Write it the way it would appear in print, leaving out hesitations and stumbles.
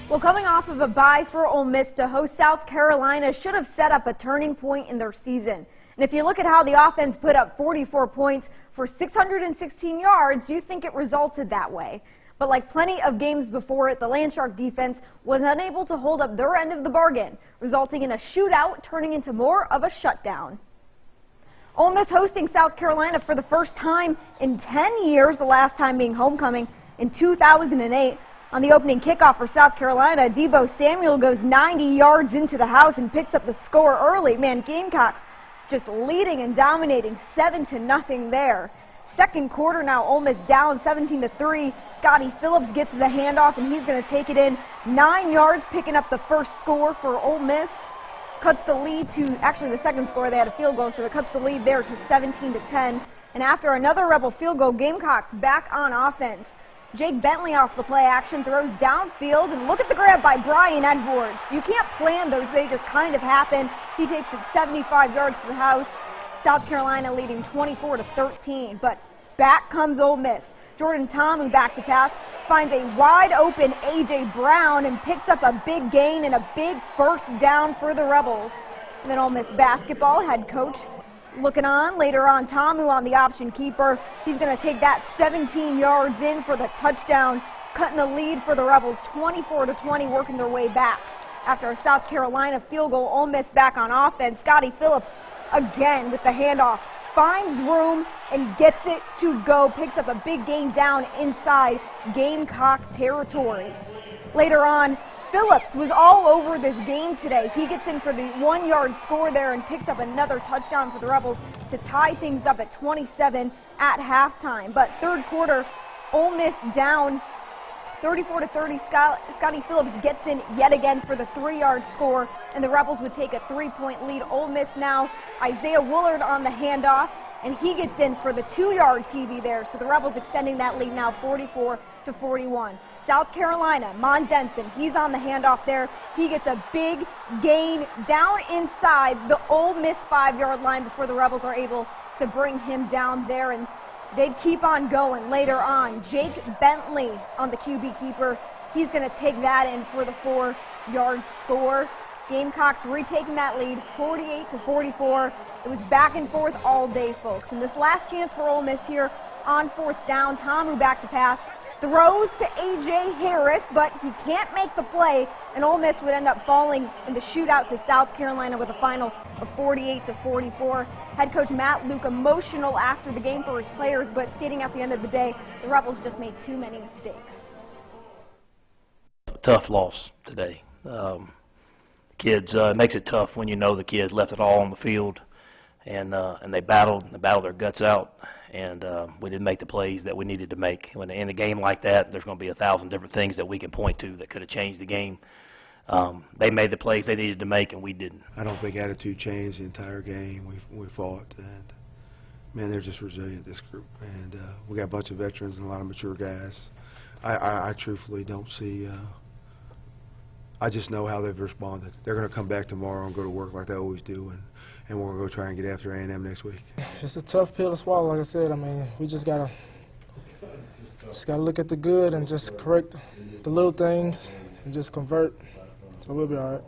Well, coming off of a bye for Ole Miss to host South Carolina should have set up a turning point in their season. And if you look at how the offense put up 44 points for 616 yards, you think it resulted that way. But like plenty of games before it, the Landshark defense was unable to hold up their end of the bargain, resulting in a shootout turning into more of a shutdown. Ole Miss hosting South Carolina for the first time in 10 years, the last time being homecoming in 2008. On the opening kickoff for South Carolina, Deebo Samuel goes 90 yards into the house and picks up the score early. Man, Gamecocks just leading and dominating 7-0 there. Second quarter now, Ole Miss down 17-3. Scotty Phillips gets the handoff and he's going to take it in 9 yards, picking up the first score for Ole Miss. Cuts the lead to, actually the second score, they had a field goal, so it cuts the lead there to 17-10. And after another Rebel field goal, Gamecocks back on offense. Jake Bentley off the play action throws downfield, and look at the grab by Brian Edwards. You can't plan those, they just kind of happen. He takes it 75 yards to the house. South Carolina leading 24-13, but back comes Ole Miss. Jordan Tomu back to pass, finds a wide open A.J. Brown and picks up a big gain and a big first down for the Rebels. And then Ole Miss basketball head coach looking on. Later on, Tomu on the option keeper. He's going to take that 17 yards in for the touchdown, cutting the lead for the Rebels 24-20, working their way back. After a South Carolina field goal, Ole Miss back on offense. Scotty Phillips again with the handoff. Finds room and gets it to go. Picks up a big gain down inside Gamecock territory. Later on, Phillips was all over this game today. He gets in for the 1-yard score there and picks up another touchdown for the Rebels to tie things up at 27 at halftime. But third quarter, Ole Miss down 34-30. Scotty Phillips gets in yet again for the 3-yard score, and the Rebels would take a 3-point lead. Ole Miss now, Isaiah Woolard on the handoff, and he gets in for the 2-yard TV there. So the Rebels extending that lead now 44-41. South Carolina, Mon Denson, he's on the handoff there. He gets a big gain down inside the Ole Miss 5-yard line before the Rebels are able to bring him down there, and they'd keep on going. Later on, Jake Bentley on the QB keeper. He's going to take that in for the 4-yard score. Gamecocks retaking that lead 48-44. It was back and forth all day, folks. And this last chance for Ole Miss here on fourth down. Tomu back to pass. Throws to A.J. Harris, but he can't make the play, and Ole Miss would end up falling in the shootout to South Carolina with a final of 48-44. Head coach Matt Luke emotional after the game for his players, but stating at the end of the day, the Rebels just made too many mistakes. Tough loss today. Kids, it makes it tough when you know the kids left it all on the field, and they battled their guts out. And we didn't make the plays that we needed to make. When in a game like that, there's going to be 1,000 different things that we can point to that could have changed the game. They made the plays they needed to make, and we didn't. I don't think attitude changed the entire game. We fought, and man, they're just resilient, this group. And we got a bunch of veterans and a lot of mature guys. I truthfully don't see. I just know how they've responded. They're going to come back tomorrow and go to work like they always do, and we're going to go try and get after A&M next week. It's a tough pill to swallow, like I said. I mean, we just gotta look at the good and just correct the little things and just convert. So we'll be all right.